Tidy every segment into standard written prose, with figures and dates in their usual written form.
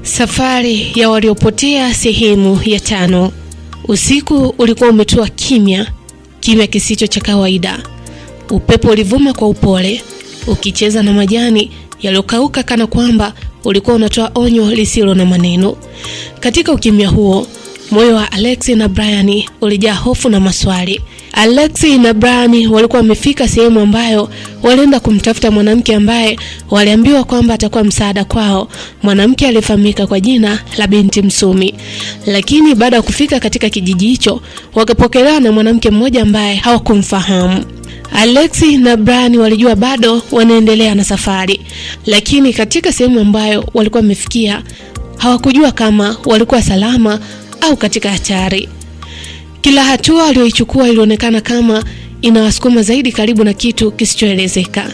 Safari ya waliopotea sehemu ya 5. Usiku ulikuwa umetua kimya kisicho cha kawaida. Upepo ulivuma kwa upole, ukicheza na majani yaliyokauka kana kwamba ulikuwa unatoa onyo lisilo na maneno. Katika ukimya huo, moyo wa Alex na Brian ulijaa hofu na maswali. Alex na Brian walikuwa wamefika sehemu ambayo walienda kumtafuta mwanamke ambaye waliambiwa kwamba atakuwa msaada kwao, mwanamke aliyefahamika kwa jina la Binti Msumi. Lakini baada ya kufika katika kijiji hicho, wakapokelewa na mwanamke mmoja ambaye hawakumfahamu. Alex na Brian walijua bado wanaendelea na safari, lakini katika sehemu ambayo walikuwa wamefikia hawakujua kama walikuwa salama au katika hatari. Kila hatua aliyoichukua ilionekana kama inawasukuma zaidi karibu na kitu kisichoelezeka,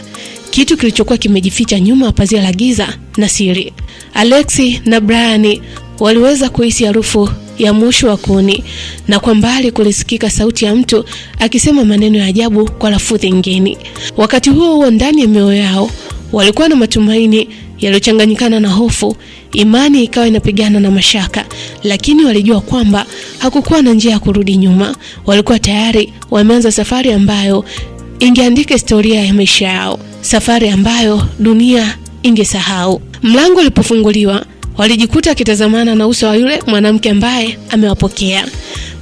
kitu kilichokuwa kimejificha nyuma ya pazia la giza na siri. Alex na Brian waliweza kuhisi harufu ya moshi wa kuni, na kwa mbali kulisikika sauti ya mtu akisema maneno ya ajabu kwa lafudhi ngeni. Wakati huo ndani ya mioyo yao walikuwa na matumaini yaliyochanganyikana na hofu. Imani ikawa inapigana na mashaka, lakini walijua kwamba hakukuwa na njia ya kurudi nyuma. Walikuwa tayari wameanza safari ambayo ingeandika historia ya maisha yao, safari ambayo dunia ingesahau. Mlango ulipofunguliwa, walijikuta akitazamana na uso wa yule mwanamke ambaye amewapokea.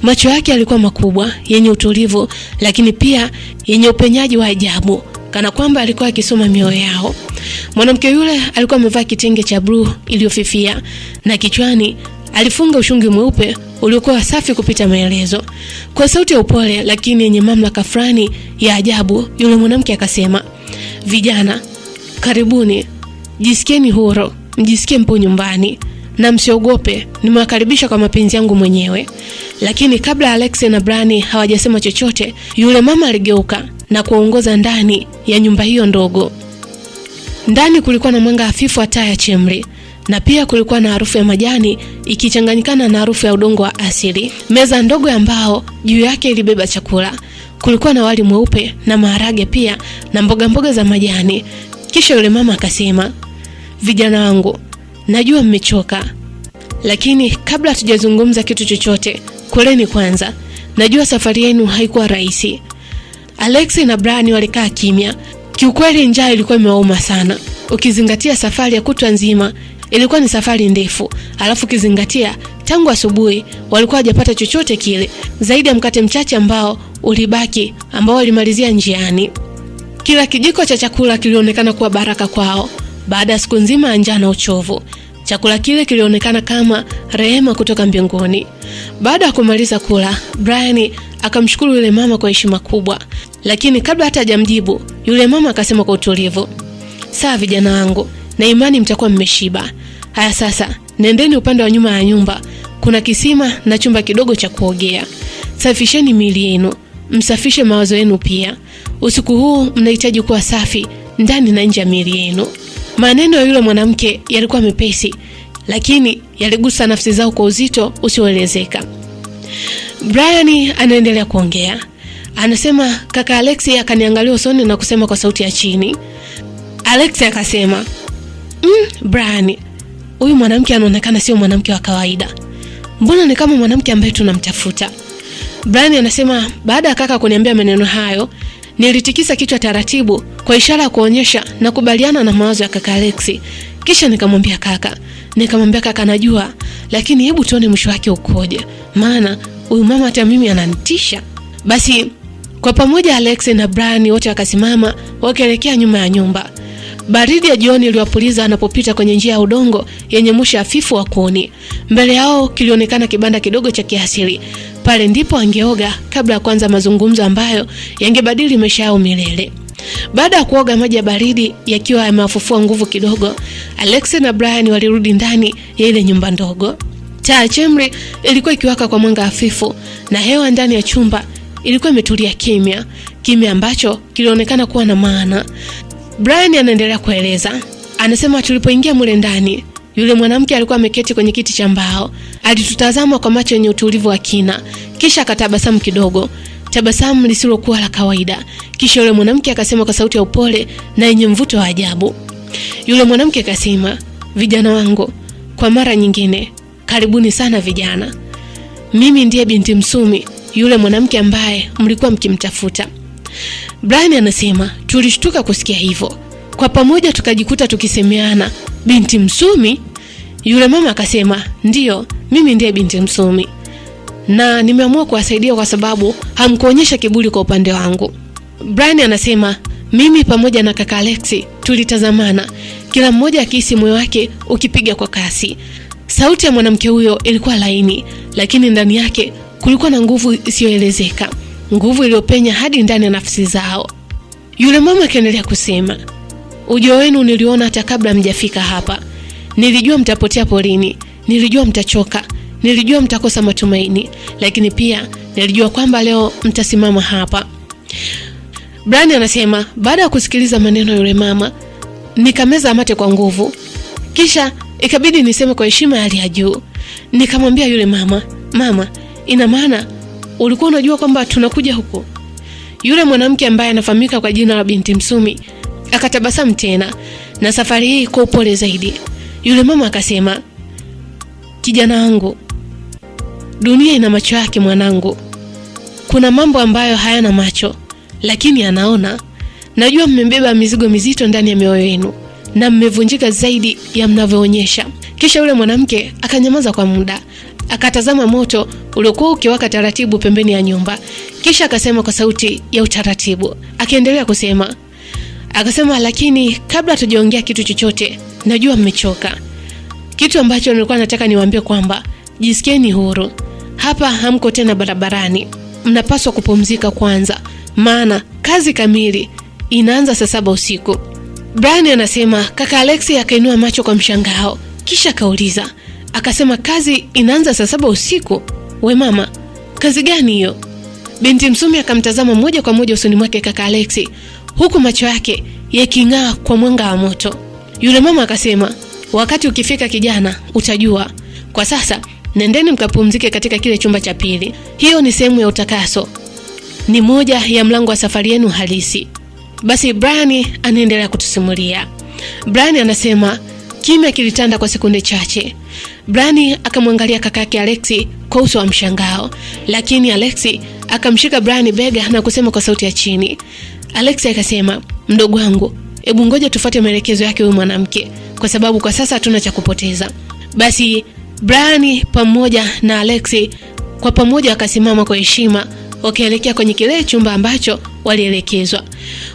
Macho yake yalikuwa makubwa, yenye utulivu, lakini pia yenye upenyaji wa ajabu, kana kwamba alikuwa akisoma mioyo yao. Mwanamke yule alikuwa amevaa kitenge cha blue iliyofifia, na kichwani alifunga ushungi mweupe uliokuwa safi kupita maelezo. Kwa sauti ya upole lakini yenye mamlaka fulani ya ajabu, yule mwanamke akasema, "Vijana, karibuni. Jisikieni huru, mjisikie mpo nyumbani na msiogope, nimewakaribisha kwa mapenzi yangu mwenyewe." Lakini kabla Alex na Brian hawajasema chochote, yule mama aligeuka na kuongoza ndani ya nyumba hiyo ndogo. Ndani kulikuwa na mwanga hafifu wa taa ya chemri, na pia kulikuwa na harufu ya majani ikichanganyikana na harufu ya udongo wa asili. Meza ndogo ya mbao juu yake ilibeba chakula. Kulikuwa na wali mweupe na maharage pia na mboga za majani. Kisha yule mama akasema, "Vijana wangu, najua mmechoka, lakini kabla hatujazungumza kitu chochote, kuleni kwanza. Najua safari yenu haikuwa rahisi." Alex na Brian walikaa kimya. Kiukweli njaa ilikuwa imewauma sana. Ukizingatia safari ya kutwa nzima ilikuwa ni safari ndefu, alafu ukizingatia tangu asubuhi walikuwa hajapata chochote kile zaidi ya mkate mchache ambao ulibaki, ambao walimalizia njiani. Kila kijiko cha chakula kilionekana kuwa baraka kwao baada ya siku nzima ya njaa na uchovu. Chakula kile kilionekana kama rehema kutoka mbinguni. Baada ya kumaliza kula, Brian akamshukuru yule mama kwa heshima kubwa, lakini kabla hata hajamjibu, yule mama akasema kwa utulivu, "Sawa vijana wangu, na imani mtakuwa mmeshiba. Haya sasa, nendeni upande wa nyuma ya nyumba. Kuna kisima na chumba kidogo cha kuogea. Safisheni miili yenu, msafishe mawazo yenu pia. Usiku huu mnahitaji kuwa safi ndani na nje ya miili yenu." Maneno ya yule mwanamke yalikuwa mepesi, lakini yaligusa nafsi zao kwa uzito usioelezeka. Brian anaendelea kuongea. Anasema, "Kaka Alex akaniangalia usoni na kusema kwa sauti ya chini." Alex akasema, "Brian, huyu mwanamke anaonekana sio mwanamke wa kawaida. Mbona ni kama mwanamke ambaye tunamtafuta?" Brian anasema, "Baada ya kaka kuniambia maneno hayo, nilitikisa kichwa taratibu kwa ishara ya kuonyesha na kubaliana na mawazo ya kaka Alex. Kisha nikamwambia kaka, najua, lakini hebu tuone mwisho wake ukoje, maana huyu mama hata mimi ananitisha." Basi kwa pamoja Alex na Brian wote wakasimama wakaelekea nyuma ya nyumba. Baridi ya jioni iliwapuliza wanapopita kwenye njia ya udongo yenye moshi hafifu wa kuni. Mbele yao kilionekana kibanda kidogo cha kiasili. Pale ndipo angeoga kabla ya kuanza mazungumzo ambayo yangebadili maisha yao milele. Baada ya kuoga maji ya baridi yakiwa yamewafufua nguvu kidogo, Alex na Brian walirudi ndani ya ile nyumba ndogo. Taa chemri ilikuwa ikiwaka kwa mwanga hafifu, na hewa ndani ya chumba ilikuwa imetulia kimya ambacho kilionekana kuwa na maana. Brian anaendelea kueleza. Anasema, "Tulipoingia mule ndani, yule mwanamke alikuwa ameketi kwenye kiti cha mbao. Alitutazama kwa macho yenye utulivu wa kina, kisha akatabasamu kidogo. tabasamu lisilokuwa la kawaida. Kisha yule mwanamke akasema kwa sauti ya upole na yenye mvuto wa ajabu. Yule mwanamke akasema, vijana wangu, kwa mara nyingine, karibuni sana vijana. Mimi ndiye binti Msumi, yule mwanamke ambaye mlikuwa mkimtafuta. Brian anasema, tulishtuka kusikia hivyo. Kwa pamoja tukajikuta tukisemeana, binti Msumi? Yule mama akasema, ndiyo, mimi ndiye binti Msumi. Na nimeamua kuwasaidia kwa sababu hamkuonyesha kiburi kwa upande wangu. Brian anasema, mimi pamoja na kaka Alexi tulitazamana, kila mmoja akihisi moyo wake ukipiga kwa kasi. Sauti ya mwanamke huyo ilikuwa laini, lakini ndani yake kulikuwa na nguvu isiyoelezeka, nguvu iliyopenya hadi ndani ya nafsi zao. Yule mama akaendelea kusema, ujio wenu niliona hata kabla mjafika hapa. Nilijua mtapotea porini, nilijua mtachoka, nilijua mtakosa matumaini, lakini pia nilijua kwamba leo mtasimama hapa. Brian anasema, baada ya kusikiliza maneno yule mama, nikameza mate kwa nguvu. Kisha ikabidi niseme kwa heshima ya hali ya juu. Nikamwambia yule mama, mama, ina maana ulikuwa unajua kwamba tunakuja huko? Yule mwanamke ambaye anafahamika kwa jina la binti Msumi akatabasamu tena, na safari hii kwa upole zaidi. Yule mama akasema, kijana wangu, dunia ina macho yake mwanangu. Kuna mambo ambayo hayana macho, lakini anaona. Najua mmebeba mizigo mizito ndani ya mioyo yenu na mmevunjika zaidi ya mnavyoonyesha. Kisha yule mwanamke akanyamaza kwa muda, akatazama moto uliokuwa ukiwaka taratibu pembeni ya nyumba. Kisha akasema kwa sauti ya utaratibu, akaendelea kusema, akasema, lakini kabla tujaongea kitu chochote, najua mmechoka. Kitu ambacho nilikuwa nataka niwaambie kwamba jisikieni huru. Hapa hamko tena barabarani. Mnapaswa kupumzika kwanza, maana kazi kamili inaanza saa 7 usiku. Brian anasema, kaka Alexi akainua macho kwa mshangao, kisha akauliza, akasema, kazi inaanza saa 7 usiku? We mama, kazi gani hiyo? Binti Msumi akamtazama moja kwa moja usoni mwake kaka Alexi, huku macho yake yaking'aa kwa mwanga wa moto. Yule mama akasema, wakati ukifika kijana, utajua. Kwa sasa, nendeni mkapumzike katika kile chumba cha pili. Hiyo ni sehemu ya utakaso. Ni moja ya mlango wa safari yenu halisi. Basi Brian anaendelea kutusimulia. Brian anasema, kimya kilitanda kwa sekunde chache. Brian akamwangalia kakake Alexi kwa uso wa mshangao, lakini Alexi akamshika Brian bega na kusema kwa sauti ya chini. Alexi akasema, mdogo wangu, hebu ngoja tufuate maelekezo yake huyu mwanamke, kwa sababu kwa sasa hatuna cha kupoteza. Basi Brian pamoja na Alexi kwa pamoja wakasimama kwa heshima, wakaelekea kwenye kile chumba ambacho walielekezwa.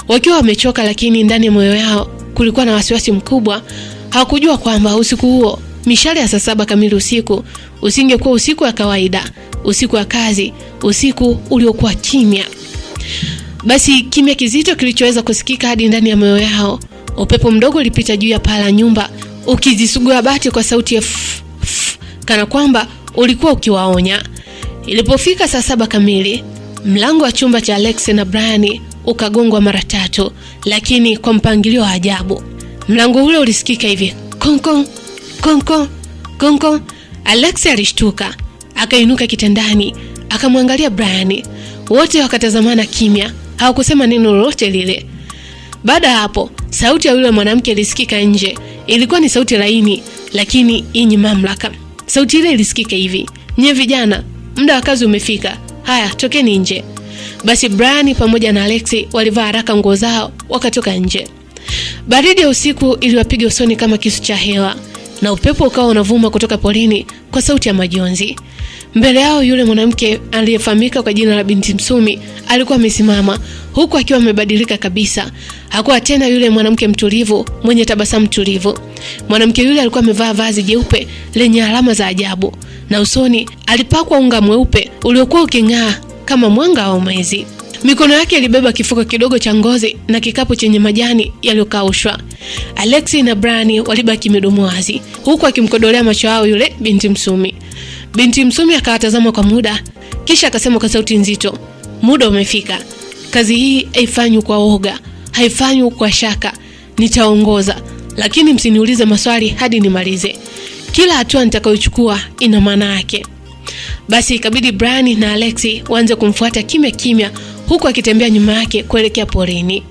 Wakiwa wamechoka, lakini ndani ya moyo yao kulikuwa na wasiwasi mkubwa. Hawakujua kwamba usiku huo, mishale ya saa 7 kamili usiku, usingekuwa usiku wa kawaida, usiku wa kazi, usiku uliokuwa kimya. Basi kimya kizito kilichoweza kusikika hadi ndani ya moyo yao. Upepo mdogo ulipita juu ya paa la nyumba, ukizisugua bati kwa sauti ya kana kwamba ulikuwa ukiwaonya. Ilipofika saa 7 kamili, mlango wa chumba cha Alex na Brian ukagongwa mara 3, lakini kwa mpangilio wa ajabu. Mlango ule ulisikika hivi, konko konko konko. Alex alishtuka, akainuka kitandani, akamwangalia Brian. Wote wakatazamana kimya, hawakusema neno lolote lile. Baada hapo, sauti ya yule mwanamke ilisikika nje. Ilikuwa ni sauti laini, lakini yenye mamlaka. Sauti ile ilisikika hivi, nye vijana, muda wa kazi umefika. Haya, tokeni nje. Basi Brian pamoja na Alexi walivaa haraka nguo zao, wakatoka nje. Baridi ya usiku iliwapiga usoni kama kisu cha hewa, na upepo ukawa unavuma kutoka porini kwa sauti ya majonzi. Mbele yao yule mwanamke aliyefahamika kwa jina la binti Msumi alikuwa amesimama, huku akiwa amebadilika kabisa. Hakuwa tena yule mwanamke mtulivu mwenye tabasamu tulivu. Mwanamke yule alikuwa amevaa vazi jeupe lenye alama za ajabu, na usoni alipakwa unga mweupe uliokuwa uking'aa kama mwanga wa mwezi. Mikono yake ilibeba kifuko kidogo cha ngozi na kikapu chenye majani yaliyokaushwa. Alexi na Brian walibaki midomo wazi, huku akimkodolea macho yao yule binti Msumi. Binti Msumi akawatazama kwa muda, kisha akasema kwa sauti nzito, muda umefika. Kazi hii haifanywi kwa woga, haifanywi kwa shaka. Nitaongoza, lakini msiniulize maswali hadi nimalize. Kila hatua nitakayochukua ina maana yake. Basi ikabidi Brian na Alexi waanze kumfuata kimya kimya, huku akitembea nyuma yake kuelekea porini.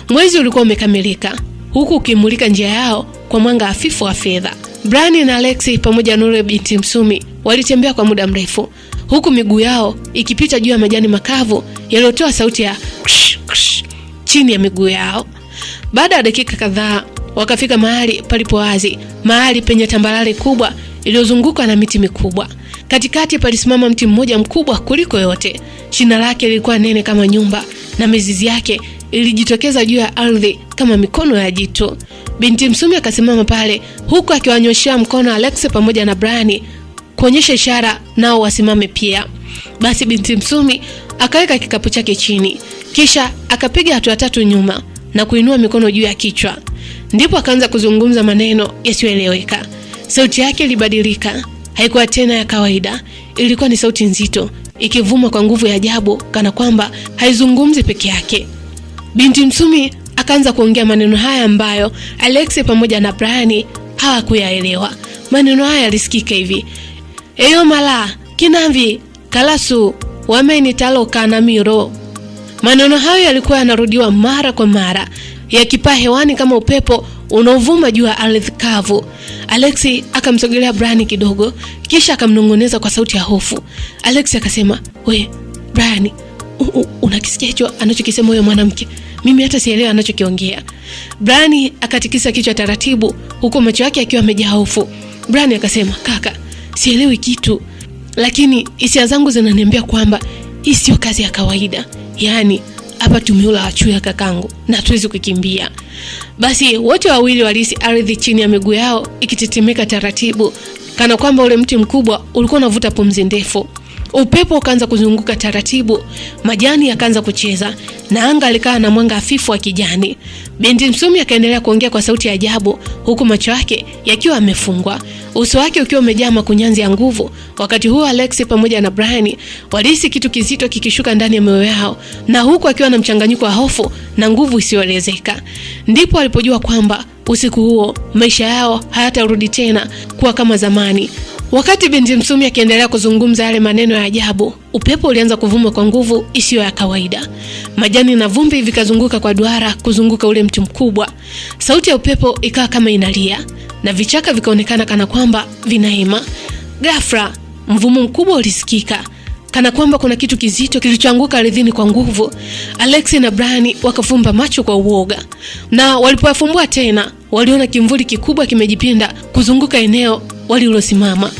Mwezi ulikuwa umekamilika, huku ukimulika njia yao kwa mwanga hafifu wa fedha. Brian na Alexi pamoja na yule binti Msumi walitembea kwa muda mrefu, huku miguu yao ikipita juu ya majani makavu yaliyotoa sauti ya ksh, ksh, chini ya miguu yao. Baada ya dakika kadhaa wakafika mahali palipo wazi, mahali penye tambarare kubwa iliyozungukwa na miti mikubwa. Katikati palisimama mti mmoja mkubwa kuliko yote. Shina lake lilikuwa nene kama nyumba na mizizi yake ilijitokeza juu ya ardhi kama mikono ya jitu. Binti Msumi akasimama pale, huku akiwanyoshia mkono Alex pamoja na Brian kuonyesha ishara nao wasimame pia. Basi binti Msumi akaweka kikapu chake chini, kisha akapiga hatua 3 nyuma na kuinua mikono juu ya kichwa. Ndipo akaanza kuzungumza maneno yasiyoeleweka. Sauti yake ilibadilika, haikuwa tena ya kawaida. Ilikuwa ni sauti nzito, ikivuma kwa nguvu ya ajabu, kana kwamba haizungumzi peke yake. Binti Msumi akaanza kuongea maneno haya ambayo Alex pamoja na Brian hawakuyaelewa. Maneno haya yalisikika hivi: "Eyo mala, kinamvi, kalasu, wameni taloka na miro." Maneno hayo yalikuwa yanarudiwa mara kwa mara, yakipaa hewani kama upepo unaovuma juu ya ardhi kavu. Alexi akamsogelea Brian kidogo, kisha akamnong'oneza kwa sauti ya hofu. Alexi akasema, "We, Brian, unakisikia hicho anachokisema huyo mwanamke? Mimi hata sielewi anachokiongea." Brian akatikisa kichwa taratibu, huku macho yake akiwa yamejaa hofu. Brian akasema, "Kaka, sielewi kitu, lakini hisia zangu zinaniambia kwamba hii sio kazi ya kawaida. Yaani hapa tumeula wachuya kakangu na tuwezi kukimbia." Basi wote wawili walihisi ardhi chini ya miguu yao ikitetemeka taratibu, kana kwamba ule mti mkubwa ulikuwa unavuta pumzi ndefu. Upepo ukaanza kuzunguka taratibu, majani yakaanza kucheza na anga likawa na mwanga hafifu wa kijani. Binti Msumi akaendelea kuongea kwa sauti ya ajabu, huku macho yake yakiwa yamefungwa, uso wake ukiwa umejaa makunyanzi ya nguvu. Wakati huo Alex pamoja na Brian walihisi kitu kizito kikishuka ndani ya moyo yao, na huku akiwa na mchanganyiko wa hofu na nguvu isiyoelezeka. Ndipo walipojua kwamba usiku huo maisha yao hayatarudi tena kuwa kama zamani. Wakati binti Msumi akiendelea kuzungumza yale maneno ya ajabu, upepo ulianza kuvuma kwa nguvu isiyo ya kawaida. Majani na vumbi vikazunguka kwa duara kuzunguka ule mti mkubwa. Sauti ya upepo ikawa kama inalia na vichaka vikaonekana kana kwamba vinaima. Ghafla mvumo mkubwa ulisikika, kana kwamba kuna kitu kizito kilichoanguka ardhini kwa nguvu. Alex na Brian wakafumba macho kwa uoga, na walipofumbua tena waliona kimvuli kikubwa kimejipinda kuzunguka eneo walilosimama.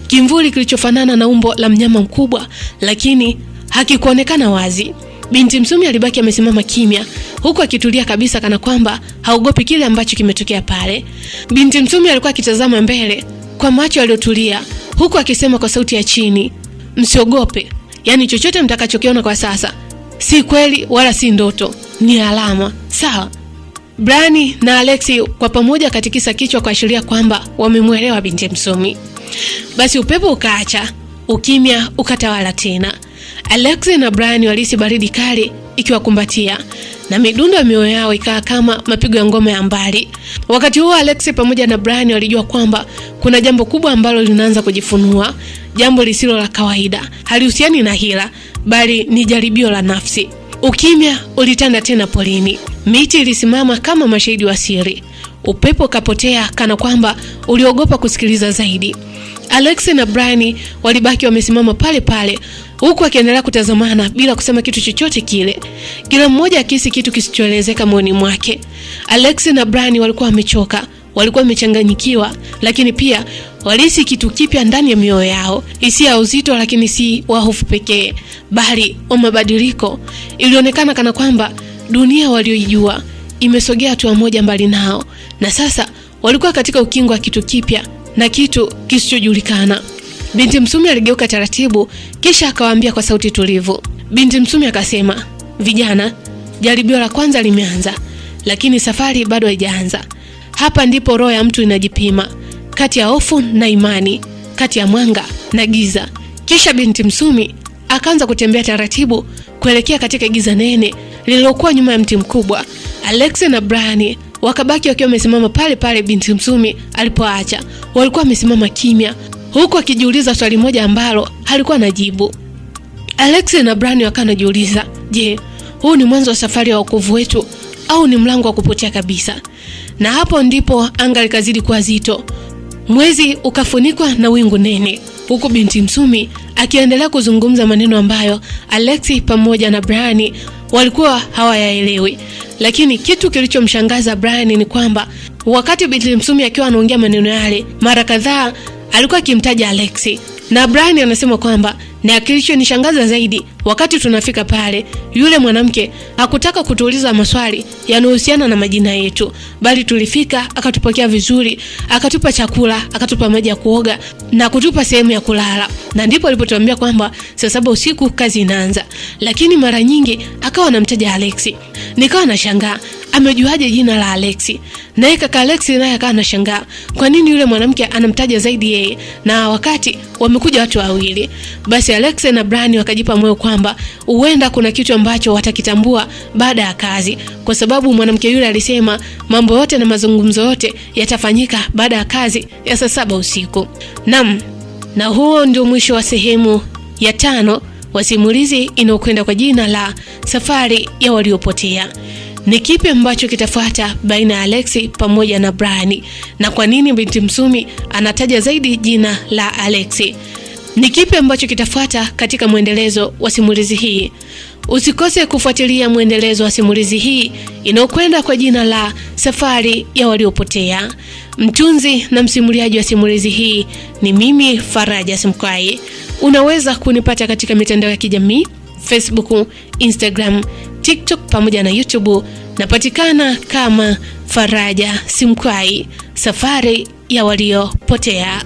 Kimvuli kilichofanana na umbo la mnyama mkubwa, lakini hakikuonekana wazi. Binti Msumi alibaki amesimama kimya, huku akitulia kabisa, kana kwamba haogopi kile ambacho kimetokea pale. Binti Msumi alikuwa akitazama mbele kwa macho yaliyotulia, huku akisema kwa sauti ya chini, "Msiogope, yani chochote mtakachokiona kwa sasa si kweli wala si ndoto, ni alama, sawa?" Brian na Alexi kwa pamoja katikisa kichwa kuashiria kwamba wamemuelewa binti Msumi. Basi upepo ukaacha, ukimya ukatawala tena. Alexi na Brian walihisi baridi kali ikiwakumbatia, na midundo ya mioyo yao ikawa kama mapigo ya ngoma ya mbali. Wakati huo Alexi pamoja na Brian walijua kwamba kuna jambo kubwa ambalo linaanza kujifunua, jambo lisilo la kawaida, halihusiani na hila, bali ni jaribio la nafsi. Ukimya ulitanda tena porini. Miti ilisimama kama mashahidi wa siri. Upepo kapotea kana kwamba uliogopa kusikiliza zaidi. Alex na Brian walibaki wamesimama pale pale, huku akiendelea kutazamana bila kusema kitu chochote kile. Kila mmoja akihisi kitu kisichoelezeka moyoni mwake. Alex na Brian walikuwa wamechoka, walikuwa wamechanganyikiwa, lakini pia walihisi kitu kipya ndani ya mioyo yao. Hisia ya uzito, lakini si wa hofu pekee, bali wa mabadiliko. Ilionekana kana kwamba dunia walioijua imesogea hatua moja mbali nao, na sasa walikuwa katika ukingo wa kitu kipya na kitu kisichojulikana. Binti Msumi aligeuka taratibu, kisha akawaambia kwa sauti tulivu. Binti Msumi akasema, "Vijana, jaribio la kwanza limeanza, lakini safari bado haijaanza. Hapa ndipo roho ya mtu inajipima, kati ya hofu na imani, kati ya mwanga na giza." Kisha binti Msumi akaanza kutembea taratibu kuelekea katika giza nene lililokuwa nyuma ya mti mkubwa. Alex na Brian wakabaki wakiwa wamesimama pale pale binti Msumi alipoacha. Walikuwa wamesimama kimya, huku akijiuliza swali moja ambalo halikuwa na jibu. Alexi na Brian wakanajiuliza, je, huu ni mwanzo wa safari ya wokovu wetu au ni mlango wa kupotea kabisa? Na hapo ndipo anga likazidi kuwa zito. Mwezi ukafunikwa na wingu nene, huku binti Msumi akiendelea kuzungumza maneno ambayo Alexi pamoja na Brian walikuwa hawayaelewi. Lakini kitu kilichomshangaza Brian ni kwamba wakati binti Msumi akiwa anaongea maneno yale, mara kadhaa alikuwa akimtaja Alexi. Na Brian anasema kwamba na kilichonishangaza zaidi, wakati tunafika pale, yule mwanamke hakutaka kutuuliza maswali yanayohusiana na majina yetu, bali tulifika akatupokea vizuri, akatupa chakula, akatupa maji ya kuoga na kutupa sehemu ya kulala. Na ndipo alipotuambia kwamba saa 7 usiku kazi inaanza. Lakini mara nyingi akawa anamtaja Alexi. Nikawa nashangaa, amejuaje jina la Alexi? Naye kaka Alexi naye akawa anashangaa, kwa nini yule mwanamke anamtaja zaidi yeye na wakati wamekuja watu wawili? Basi Alexi na Brian wakajipa moyo kwamba huenda kuna kitu ambacho watakitambua baada ya kazi, kwa sababu mwanamke yule alisema mambo yote na mazungumzo yote yatafanyika baada ya kazi ya saa 7 usiku. Na huo ndio mwisho wa sehemu ya 5 wa simulizi inayokwenda kwa jina la Safari ya Waliopotea. Ni kipi ambacho kitafuata baina ya Alexi pamoja na Brian, na kwa nini binti Msumi anataja zaidi jina la Alexi? Ni kipi ambacho kitafuata katika muendelezo wa simulizi hii? Usikose kufuatilia muendelezo wa simulizi hii inayokwenda kwa jina la Safari ya Waliopotea. Mtunzi na msimuliaji wa simulizi hii ni mimi Faraja Simkwai. Unaweza kunipata katika mitandao ya kijamii Facebook, Instagram, TikTok pamoja na YouTube. Napatikana kama Faraja Simkwai, Safari ya Waliopotea.